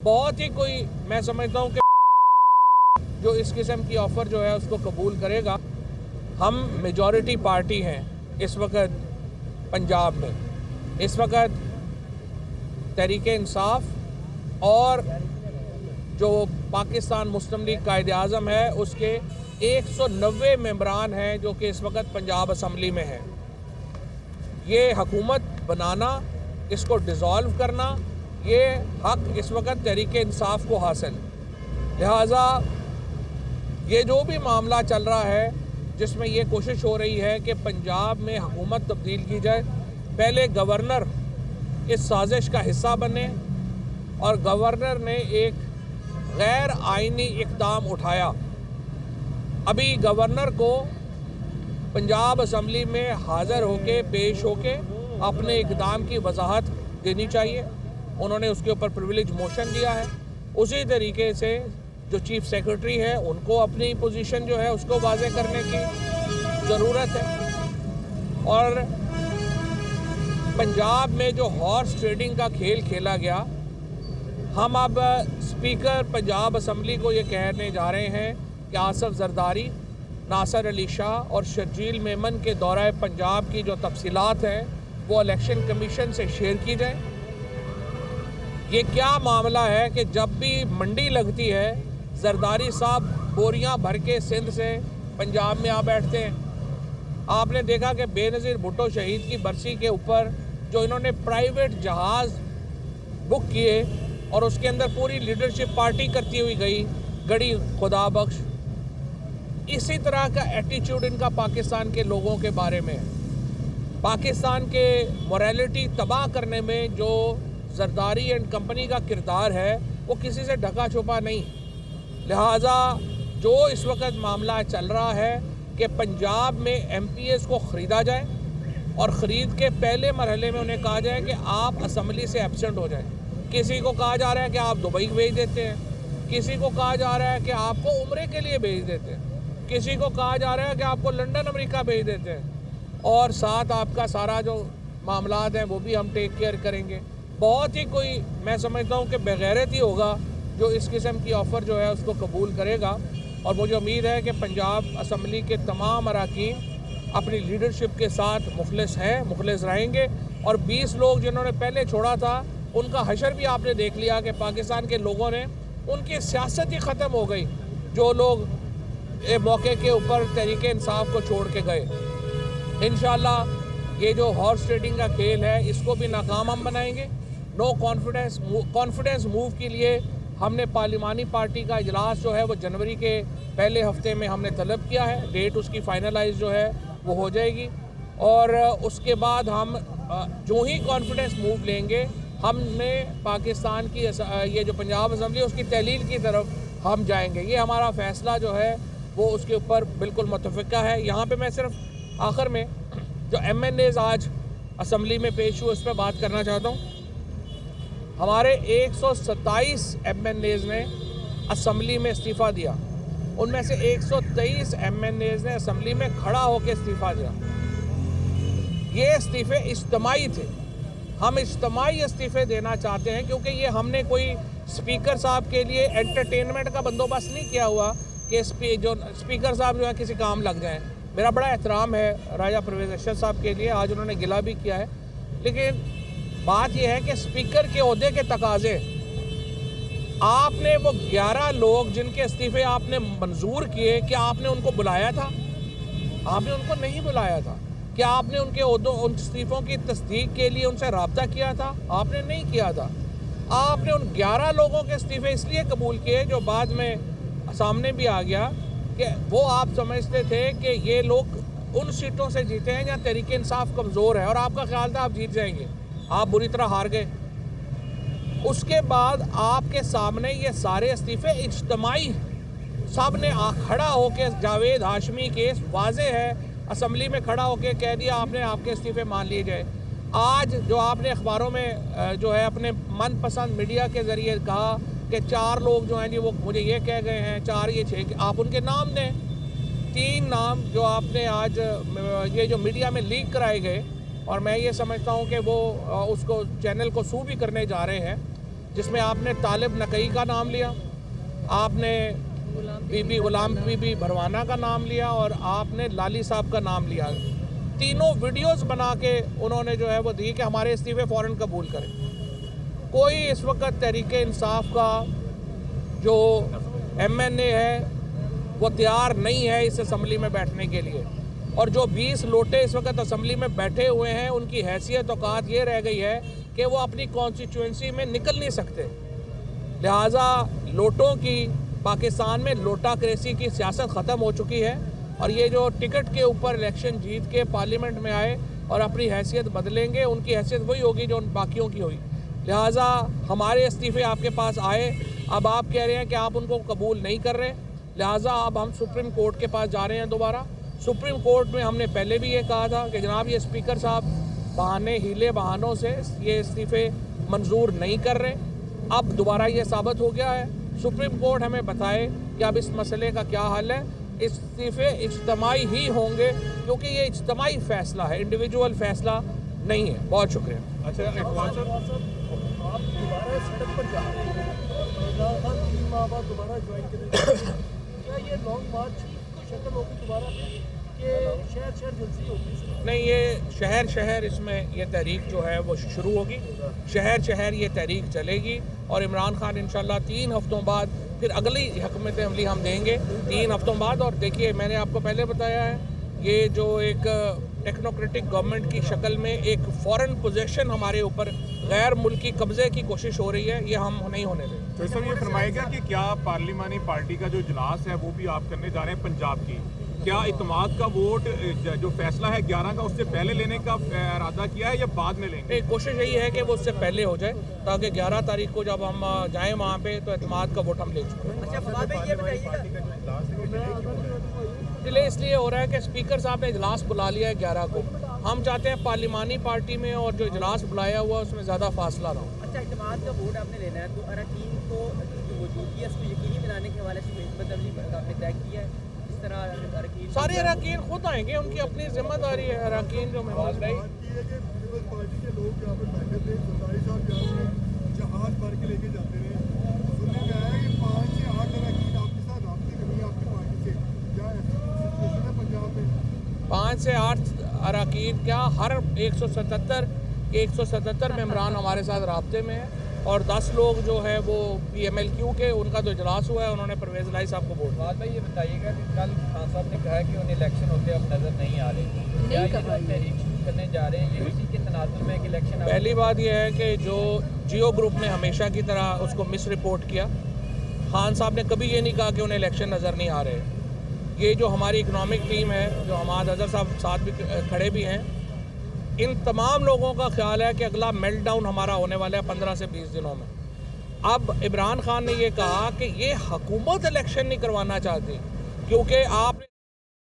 बहुत ही कोई मैं समझता हूँ कि जो इस किस्म की ऑफ़र जो है उसको कबूल करेगा। हम मेजॉरिटी पार्टी हैं इस वक्त पंजाब में। इस वक्त तहरीक इंसाफ और जो पाकिस्तान मुस्लिम लीग कायद-ए-आज़म है उसके 190 मेंबरान हैं जो कि इस वक्त पंजाब असम्बली में हैं। ये हुकूमत बनाना, इसको डिज़ोल्व करना, ये हक इस वक्त तहरीक इंसाफ को हासिल। लिहाजा ये जो भी मामला चल रहा है जिसमें ये कोशिश हो रही है कि पंजाब में हुकूमत तब्दील की जाए, पहले गवर्नर इस साजिश का हिस्सा बने और गवर्नर ने एक गैर आइनी इक़दाम उठाया। अभी गवर्नर को पंजाब असम्बली में हाज़िर होके पेश होके अपने इक़दाम की वजाहत देनी चाहिए। उन्होंने उसके ऊपर प्रिविलेज मोशन दिया है। उसी तरीके से जो चीफ सेक्रेटरी है उनको अपनी पोजीशन जो है उसको वाज़े करने की ज़रूरत है। और पंजाब में जो हॉर्स ट्रेडिंग का खेल खेला गया, हम अब स्पीकर पंजाब असम्बली को ये कहने जा रहे हैं कि आसफ जरदारी, नासिर अली शाह और शर्जील मेमन के दौरे पंजाब की जो तफसीलात हैं वो इलेक्शन कमीशन से शेयर की जाए। ये क्या मामला है कि जब भी मंडी लगती है जरदारी साहब बोरियां भर के सिंध से पंजाब में आ बैठते हैं। आपने देखा कि बेनज़ीर भुट्टो शहीद की बरसी के ऊपर जो इन्होंने प्राइवेट जहाज़ बुक किए और उसके अंदर पूरी लीडरशिप पार्टी करती हुई गड़ी खुदा बख्श। इसी तरह का एटीट्यूड इनका पाकिस्तान के लोगों के बारे में है। पाकिस्तान के मोरालिटी तबाह करने में जो जरदारी एंड कंपनी का किरदार है वो किसी से ढका छुपा नहीं। लिहाजा जो इस वक्त मामला चल रहा है कि पंजाब में MPs को ख़रीदा जाए और ख़रीद के पहले मरहले में उन्हें कहा जाए कि आप असम्बली से एब्सेंट हो जाएं। किसी को कहा जा रहा है कि आप दुबई भेज देते हैं, किसी को कहा जा रहा है कि आपको उम्रे के लिए भेज देते हैं, किसी को कहा जा रहा है कि आपको लंदन अमेरिका भेज देते हैं और साथ आपका सारा जो मामलात हैं वो भी हम टेक केयर करेंगे। बहुत ही कोई मैं समझता हूँ कि बेगैरत ही होगा जो इस किस्म की ऑफ़र जो है उसको कबूल करेगा। और मुझे उम्मीद है कि पंजाब असम्बली के तमाम अरकान अपनी लीडरशिप के साथ मुखलिस हैं, मुखलिस रहेंगे। और 20 लोग जिन्होंने पहले छोड़ा था उनका हशर भी आपने देख लिया कि पाकिस्तान के लोगों ने उनकी सियासत ही ख़त्म हो गई। जो लोग मौके के ऊपर तहरीक इंसाफ को छोड़ के गए। इंशाअल्लाह ये जो हॉर्स ट्रेडिंग का खेल है इसको भी नाकाम हम बनाएंगे। नो कॉन्फिडेंस मूव के लिए हमने पार्लिमानी पार्टी का इजलास जो है वो जनवरी के पहले हफ्ते में हमने तलब किया है। डेट उसकी फाइनलाइज जो है वो हो जाएगी और उसके बाद हम जो ही कॉन्फिडेंस मूव लेंगे हमने पाकिस्तान की ये जो पंजाब असम्बली उसकी तहलील की तरफ हम जाएंगे। ये हमारा फ़ैसला जो है वो उसके ऊपर बिल्कुल मुतफ़िक़ा है। यहाँ पे मैं सिर्फ आखिर में जो MNAs आज असम्बली में पेश हुए उस पर बात करना चाहता हूँ। हमारे 127 MNAs ने असम्बली में इस्तीफ़ा दिया। उनमें से 123 MNAs ने असम्बली में खड़ा होकर इस्तीफ़ा दिया। ये इस्तीफ़े इज्तिमाई थे। हम इज्तिमाई इस्तीफ़े देना चाहते हैं क्योंकि ये हमने कोई स्पीकर साहब के लिए एंटरटेनमेंट का बंदोबस्त नहीं किया हुआ कि जो स्पीकर साहब जो है किसी काम लग जाएं। मेरा बड़ा एहतराम है राजा परवेज़ अशरफ साहब के लिए, आज उन्होंने गिला भी किया है। लेकिन बात यह है कि स्पीकर के ओहदे के तकाजे आपने वो 11 लोग जिनके इस्तीफ़े आपने मंजूर किए, क्या आपने उनको बुलाया था? आपने उनको नहीं बुलाया था। क्या आपने उन इस्तीफ़ों की तस्दीक के लिए उनसे रब्ता किया था? आपने नहीं किया था। आपने उन 11 लोगों के इस्तीफ़े इसलिए कबूल किए जो बाद में सामने भी आ गया कि वो आप समझते थे कि ये लोग उन सीटों से जीते हैं जहाँ तहरीक इंसाफ कमज़ोर है और आपका ख्याल था आप जीत जाएंगे। आप बुरी तरह हार गए। उसके बाद आपके सामने ये सारे इस्तीफ़े इज्तिमाई सब ने खड़ा होकर जावेद हाशमी केस वाज़े है असम्बली में खड़ा होकर कह दिया आपने आपके इस्तीफ़े मान लिए जाए। आज जो आपने अखबारों में जो है अपने मनपसंद मीडिया के ज़रिए कहा कि 4 लोग जो हैं जी वो मुझे ये कह गए हैं, 4 ये 6, आप उनके नाम दें। 3 नाम जो आपने आज ये जो मीडिया में लीक कराए गए और मैं ये समझता हूँ कि वो उसको चैनल को सू भी करने जा रहे हैं। जिसमें आपने तालिब नकई का नाम लिया, आपने बीबी गुलाम बीबी भरवाना का नाम लिया और आपने लाली साहब का नाम लिया। तीनों वीडियोस बना के उन्होंने जो है वो दी कि हमारे इस्तीफे फ़ौरन कबूल करें। कोई इस वक्त तहरीके इंसाफ का जो MNA है वो तैयार नहीं है इस असम्बली में बैठने के लिए, और जो 20 लोटे इस वक्त असम्बली में बैठे हुए हैं उनकी हैसियत औकात ये रह गई है कि वो अपनी कॉन्स्टिट्यूंसी में निकल नहीं सकते। लिहाजा लोटों की पाकिस्तान में लोटाक्रेसी की सियासत ख़त्म हो चुकी है, और ये जो टिकट के ऊपर इलेक्शन जीत के पार्लियामेंट में आए और अपनी हैसियत बदलेंगे, उनकी हैसियत वही होगी जो उन बाकियों की हुई। लिहाजा हमारे इस्तीफ़े आपके पास आए, अब आप कह रहे हैं कि आप उनको कबूल नहीं कर रहे, लिहाजा अब हम सुप्रीम कोर्ट के पास जा रहे हैं दोबारा। सुप्रीम कोर्ट में हमने पहले भी ये कहा था कि जनाब ये स्पीकर साहब बहाने हीले बहानों से ये इस्तीफ़े मंजूर नहीं कर रहे। अब दोबारा ये साबित हो गया है। सुप्रीम कोर्ट हमें बताए कि अब इस मसले का क्या हल है। इस्तीफ़े इज्तमाई ही होंगे क्योंकि ये इज्तमाई फ़ैसला है, इंडिविजुअल फ़ैसला नहीं है। बहुत शुक्रिया। अच्छा, आप दोबारा सड़क पर जा रहे हैं, इमरान खान 3 माह बाद दोबारा ज्वाइन करेंगे, क्या ये लॉन्ग मार्च की शक्ल होगी दोबारा कि शहर शहर जलसी होगी? नहीं, ये शहर शहर इसमें ये तहरीक जो है वो शुरू होगी, शहर शहर ये तहरीक चलेगी, और इमरान खान इंशाल्लाह 3 हफ्तों बाद फिर अगली हकमत अमली हम देंगे 3 हफ्तों बाद। और देखिए, मैंने आपको पहले बताया है, ये जो एक टेक्नोक्रेटिक गवर्नमेंट की शक्ल में एक फॉरेन पोजेशन हमारे ऊपर गैर मुल्की कब्जे की कोशिश हो रही है, ये हम नहीं होने देंगे। तो सर ये फरमाएगा कि क्या पार्लिमानी पार्टी का जो इजलास है वो भी आप करने जा रहे हैं पंजाब की, क्या इत्तेमाद का वोट जो फैसला है 11 का उससे पहले लेने का इरादा किया है या बाद में लेंगे? कोशिश यही है कि वो उससे पहले हो जाए ताकि 11 तारीख को जब हम जाएँ वहाँ पे तो इत्तेमाद का वोट हम ले चुके हैं। डिले इसलिए हो रहा है कि स्पीकर साहब ने इजलास बुला लिया है 11 को। हम चाहते हैं पार्लिमानी पार्टी में और जो इजलास बुलाया हुआ उसमें ज़्यादा फासला ना हो। अच्छा, इत्तेमाद का वोट आपने लेना है तो अरकान को जो मौजूदगी है उसको यकीनी बनाने के हवाले से आपने तय किया है, इस तरह अरकान सारे अरकान खुद आएंगे, उनकी अपनी जिम्मेदारी है। अरकान जो मेहमान पार्टी के लोग यहाँ पर बैठे थे, सरदारी साहब यहाँ से जहाज भर के लेके जाते रहे, सुनने में आया कि 5 से 8 अरकान आपके साथ राब्ते करेंगे आपकी पार्टी से, क्या सिचुएशन है पंजाब में? 5 से 8 अरकान क्या, हर 177 मेम्बरान हमारे साथ राब्ते में है, और 10 लोग जो है वो PMLQ के, उनका तो इजलास हुआ है, उन्होंने परवेज़ लाई साहब को वोट दिया। भाई ये बताइएगा कि कल खान साहब ने कहा कि उन्हें इलेक्शन होते अब नज़र नहीं आ रहे, क्या ये तहरीक शुरू करने जा रहे हैं, ये उसी के तनाजुल में एक इलेक्शन? पहली बात यह है कि जो जियो ग्रुप ने हमेशा की तरह उसको मिस रिपोर्ट किया, खान साहब ने कभी ये नहीं कहा कि उन्हें इलेक्शन नज़र नहीं आ रहे। ये जो हमारी इकनॉमिक टीम है, जो हमाद अजहर साहब साथ भी खड़े भी हैं, इन तमाम लोगों का ख्याल है कि अगला मेल्ट डाउन हमारा होने वाला है 15 से 20 दिनों में। अब इमरान खान ने ये कहा कि ये हुकूमत इलेक्शन नहीं करवाना चाहती क्योंकि आप